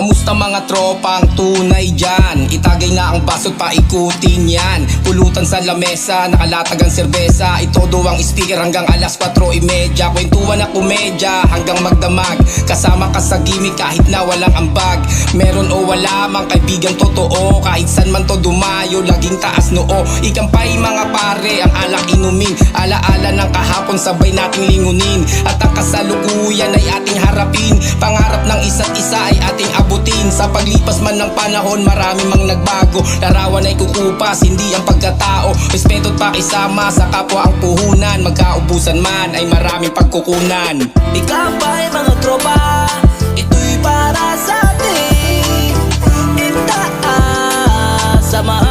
Kamusta mga tropang tunay dyan? Itagay na ang baso't paikutin yan. Pulutan sa lamesa, nakalatag ang serbesa. Itodo ang speaker hanggang alas 4:30. Kwentuhan na komedya hanggang magdamag. Kasama ka sa gimmick kahit na walang ambag. Meron o wala mang kaibigan totoo. Kahit san man to dumayo, laging taas noo. Ikampay mga pare, ang alak inumin. Alaala ng kahapon, sabay nating lingunin. At ang kasalukuyan ay ating harapin. Pangarap ng isa't isa ay ating abutin. Sa paglipas man ng panahon, marami mang nagbago. Larawan ay kukupas, hindi ang pagkatao. Respeto't pakisama sa kapwa ang puhunan. Magkaubusan man ay maraming pagkukunan. Ikampay mga tropa, ito'y para sa atin. Itaas, samahan